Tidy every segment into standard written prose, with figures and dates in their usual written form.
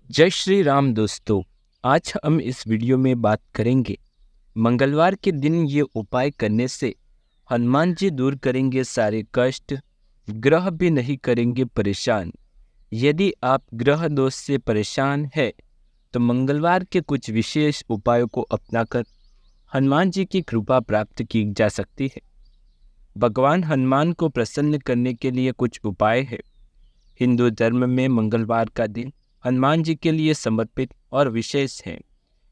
जय श्री राम दोस्तों। आज हम इस वीडियो में बात करेंगे मंगलवार के दिन ये उपाय करने से हनुमान जी दूर करेंगे सारे कष्ट, ग्रह भी नहीं करेंगे परेशान। यदि आप ग्रह दोष से परेशान है तो मंगलवार के कुछ विशेष उपायों को अपनाकर हनुमान जी की कृपा प्राप्त की जा सकती है। भगवान हनुमान को प्रसन्न करने के लिए कुछ उपाय है। हिंदू धर्म में मंगलवार का दिन हनुमान जी के लिए समर्पित और विशेष है।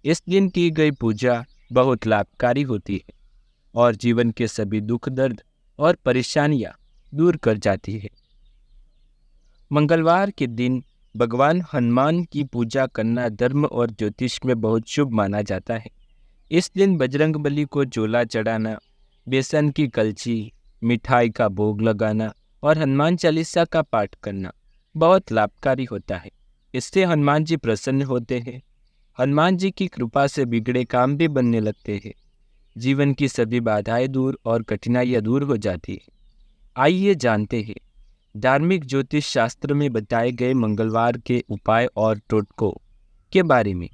इस दिन की गई पूजा बहुत लाभकारी होती है और जीवन के सभी दुख दर्द और परेशानियां दूर कर जाती है। मंगलवार के दिन भगवान हनुमान की पूजा करना धर्म और ज्योतिष में बहुत शुभ माना जाता है। इस दिन बजरंगबली को चोला चढ़ाना, बेसन की कलची, मिठाई का भोग लगाना और हनुमान चालीसा का पाठ करना बहुत लाभकारी होता है। इससे हनुमान जी प्रसन्न होते हैं। हनुमान जी की कृपा से बिगड़े काम भी बनने लगते हैं। जीवन की सभी बाधाएं दूर और कठिनाइयां दूर हो जाती हैं। आइए जानते हैं धार्मिक ज्योतिष शास्त्र में बताए गए मंगलवार के उपाय और टोटकों के बारे में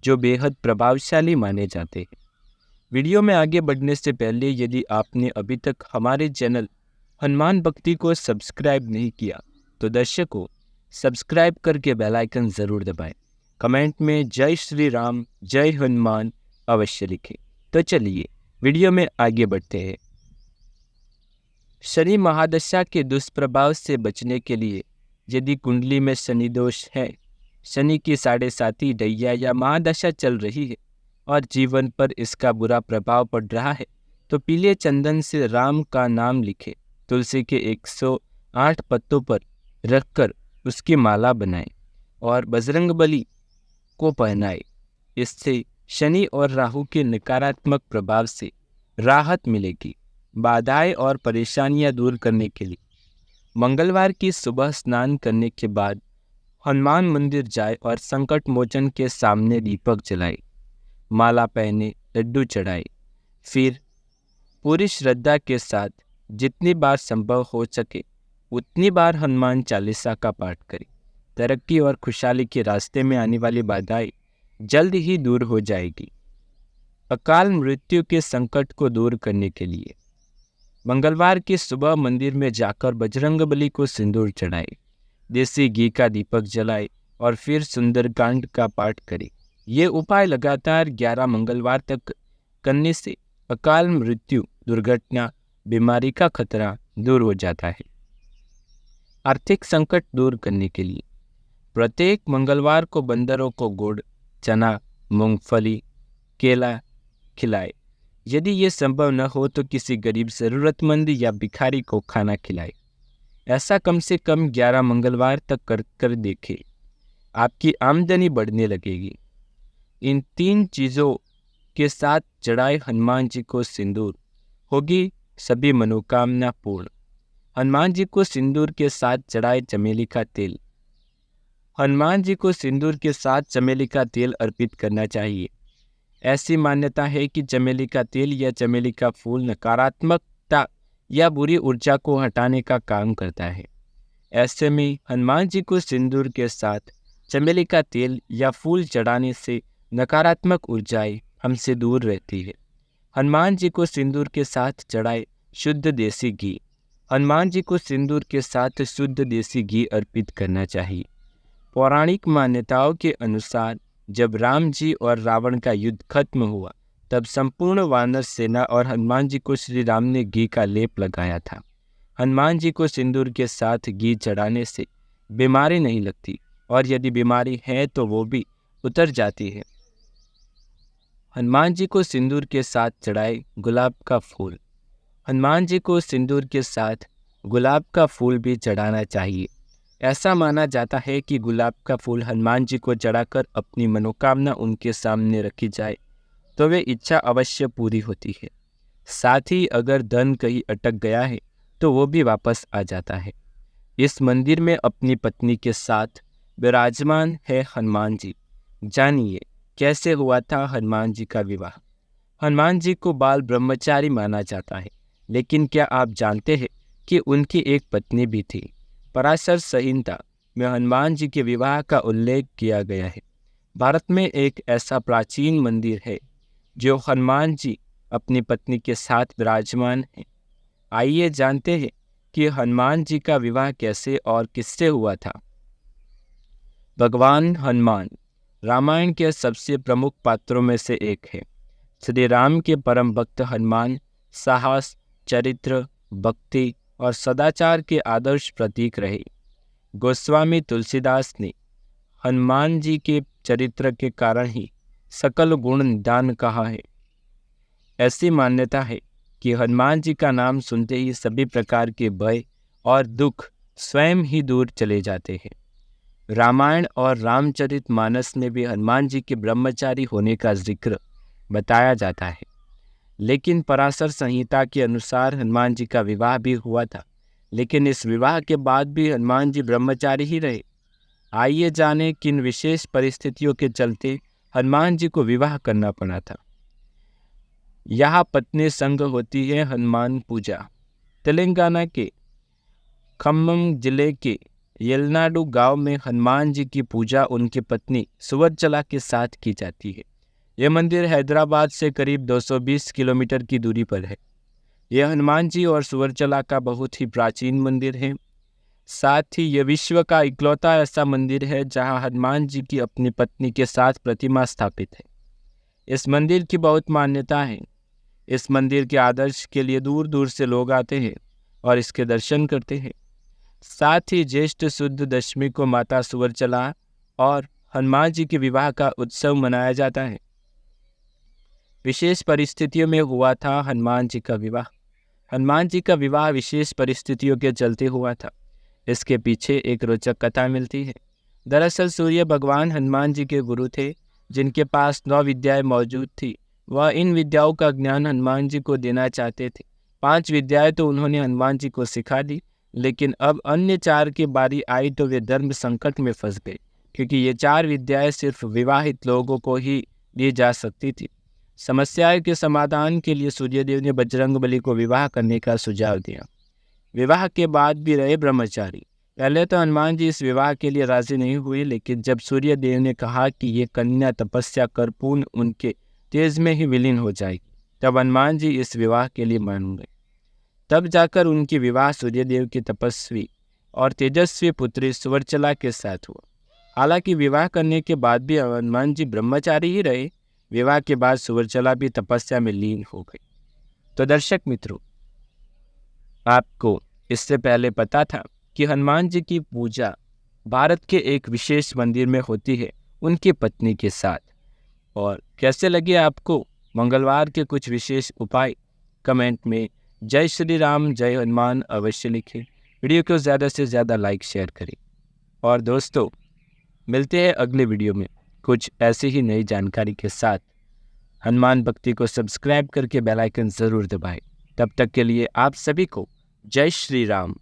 जो बेहद प्रभावशाली माने जाते हैं। वीडियो में आगे बढ़ने से पहले यदि आपने अभी तक हमारे चैनल हनुमान भक्ति को सब्सक्राइब नहीं किया तो दर्शकों सब्सक्राइब करके बेल आइकन ज़रूर दबाएं। कमेंट में जय श्री राम, जय हनुमान अवश्य लिखें। तो चलिए वीडियो में आगे बढ़ते हैं। शनि महादशा के दुष्प्रभाव से बचने के लिए यदि कुंडली में शनि दोष है, शनि की 7.5 ढैया या महादशा चल रही है और जीवन पर इसका बुरा प्रभाव पड़ रहा है तो पीले चंदन से राम का नाम लिखे तुलसी के 108 पत्तों पर रखकर उसकी माला बनाएं और बजरंगबली को पहनाएं। इससे शनि और राहु के नकारात्मक प्रभाव से राहत मिलेगी। बाधाएं और परेशानियां दूर करने के लिए मंगलवार की सुबह स्नान करने के बाद हनुमान मंदिर जाए और संकट मोचन के सामने दीपक जलाए, माला पहने, लड्डू चढ़ाए। फिर पूरी श्रद्धा के साथ जितनी बार संभव हो सके उतनी बार हनुमान चालीसा का पाठ करें। तरक्की और खुशहाली के रास्ते में आने वाली बाधाएं जल्द ही दूर हो जाएगी। अकाल मृत्यु के संकट को दूर करने के लिए मंगलवार की सुबह मंदिर में जाकर बजरंगबली को सिंदूर चढ़ाए, देसी घी का दीपक जलाए और फिर सुंदरकांड का पाठ करें। ये उपाय लगातार 11 मंगलवार तक करने से अकाल मृत्यु, दुर्घटना, बीमारी का खतरा दूर हो जाता है। आर्थिक संकट दूर करने के लिए प्रत्येक मंगलवार को बंदरों को गुड़, चना, मूंगफली, केला खिलाए। यदि ये संभव न हो तो किसी गरीब ज़रूरतमंद या भिखारी को खाना खिलाए। ऐसा कम से कम 11 मंगलवार तक कर देखें। आपकी आमदनी बढ़ने लगेगी। इन 3 चीज़ों के साथ चढ़ाए हनुमान जी को सिंदूर, होगी सभी मनोकामना पूर्ण। हनुमान जी को सिंदूर के साथ चढ़ाए चमेली का तेल। हनुमान जी को सिंदूर के साथ चमेली का तेल अर्पित करना चाहिए। ऐसी मान्यता है कि चमेली का तेल या चमेली का फूल नकारात्मकता या बुरी ऊर्जा को हटाने का काम करता है। ऐसे में हनुमान जी को सिंदूर के साथ चमेली का तेल या फूल चढ़ाने से नकारात्मक ऊर्जाएं हमसे दूर रहती है। हनुमान जी को सिंदूर के साथ चढ़ाए शुद्ध देसी घी। हनुमान जी को सिंदूर के साथ शुद्ध देसी घी अर्पित करना चाहिए। पौराणिक मान्यताओं के अनुसार जब राम जी और रावण का युद्ध खत्म हुआ तब संपूर्ण वानर सेना और हनुमान जी को श्री राम ने घी का लेप लगाया था। हनुमान जी को सिंदूर के साथ घी चढ़ाने से बीमारी नहीं लगती और यदि बीमारी है तो वो भी उतर जाती है। हनुमान जी को सिंदूर के साथ चढ़ाए गुलाब का फूल। हनुमान जी को सिंदूर के साथ गुलाब का फूल भी चढ़ाना चाहिए। ऐसा माना जाता है कि गुलाब का फूल हनुमान जी को चढ़ाकर अपनी मनोकामना उनके सामने रखी जाए तो वे इच्छा अवश्य पूरी होती है। साथ ही अगर धन कहीं अटक गया है तो वो भी वापस आ जाता है। इस मंदिर में अपनी पत्नी के साथ विराजमान है हनुमान जी। जानिए कैसे हुआ था हनुमान जी का विवाह। हनुमान जी को बाल ब्रह्मचारी माना जाता है, लेकिन क्या आप जानते हैं कि उनकी एक पत्नी भी थी, पराशर संहिता में हनुमान जी के विवाह का उल्लेख किया गया है। भारत में एक ऐसा प्राचीन मंदिर है जो हनुमान जी अपनी पत्नी के साथ विराजमान हैं। आइए जानते हैं कि हनुमान जी का विवाह कैसे और किससे हुआ था। भगवान हनुमान रामायण के सबसे प्रमुख पात्रों में से एक है। श्री राम के परम भक्त हनुमान साहस, चरित्र, भक्ति और सदाचार के आदर्श प्रतीक रहे। गोस्वामी तुलसीदास ने हनुमान जी के चरित्र के कारण ही सकल गुण निधान कहा है। ऐसी मान्यता है कि हनुमान जी का नाम सुनते ही सभी प्रकार के भय और दुख स्वयं ही दूर चले जाते हैं। रामायण और रामचरितमानस में भी हनुमान जी के ब्रह्मचारी होने का जिक्र बताया जाता है, लेकिन पराशर संहिता के अनुसार हनुमान जी का विवाह भी हुआ था, लेकिन इस विवाह के बाद भी हनुमान जी ब्रह्मचारी ही रहे। आइए जानें किन विशेष परिस्थितियों के चलते हनुमान जी को विवाह करना पड़ा था। यहाँ पत्नी संग होती है हनुमान पूजा। तेलंगाना के खम्मम जिले के येलनाडु गांव में हनुमान जी की पूजा उनकी पत्नी सुवर्चला के साथ की जाती है। यह मंदिर हैदराबाद से करीब 220 किलोमीटर की दूरी पर है। यह हनुमान जी और सुवर्चला का बहुत ही प्राचीन मंदिर है। साथ ही यह विश्व का इकलौता ऐसा मंदिर है जहां हनुमान जी की अपनी पत्नी के साथ प्रतिमा स्थापित है। इस मंदिर की बहुत मान्यता है। इस मंदिर के आदर्श के लिए दूर दूर से लोग आते हैं और इसके दर्शन करते हैं। साथ ही ज्येष्ठ शुद्ध दशमी को माता सुवर्चला और हनुमान जी के विवाह का उत्सव मनाया जाता है। विशेष परिस्थितियों में हुआ था हनुमान जी का विवाह। हनुमान जी का विवाह विशेष परिस्थितियों के चलते हुआ था। इसके पीछे एक रोचक कथा मिलती है। दरअसल सूर्य भगवान हनुमान जी के गुरु थे, जिनके पास 9 विद्याएं मौजूद थी। वह इन विद्याओं का ज्ञान हनुमान जी को देना चाहते थे। 5 विद्याएं तो उन्होंने हनुमान जी को सिखा दी, लेकिन अब अन्य 4 की बारी आई तो वे धर्म संकट में फंस गए, क्योंकि ये 4 विद्याएं सिर्फ विवाहित लोगों को ही दी जा सकती थी। समस्याओं के समाधान के लिए सूर्यदेव ने बजरंगबली को विवाह करने का सुझाव दिया। विवाह के बाद भी रहे ब्रह्मचारी। पहले तो हनुमान जी इस विवाह के लिए राजी नहीं हुए, लेकिन जब सूर्यदेव ने कहा कि ये कन्या तपस्या कर पूर्ण उनके तेज में ही विलीन हो जाएगी, तब हनुमान जी इस विवाह के लिए मान गए। तब जाकर उनकी विवाह सूर्यदेव की तपस्वी और तेजस्वी पुत्री सुवर्चला के साथ हुआ। हालांकि विवाह करने के बाद भी हनुमान जी ब्रह्मचारी ही रहे। विवाह के बाद सुवर्चला भी तपस्या में लीन हो गई। तो दर्शक मित्रों, आपको इससे पहले पता था कि हनुमान जी की पूजा भारत के एक विशेष मंदिर में होती है उनकी पत्नी के साथ। और कैसे लगे आपको मंगलवार के कुछ विशेष उपाय? कमेंट में जय श्री राम, जय हनुमान अवश्य लिखें। वीडियो को ज़्यादा से ज़्यादा लाइक शेयर करें। और दोस्तों, मिलते हैं अगले वीडियो में कुछ ऐसी ही नई जानकारी के साथ। हनुमान भक्ति को सब्सक्राइब करके बेल आइकन ज़रूर दबाएं। तब तक के लिए आप सभी को जय श्री राम।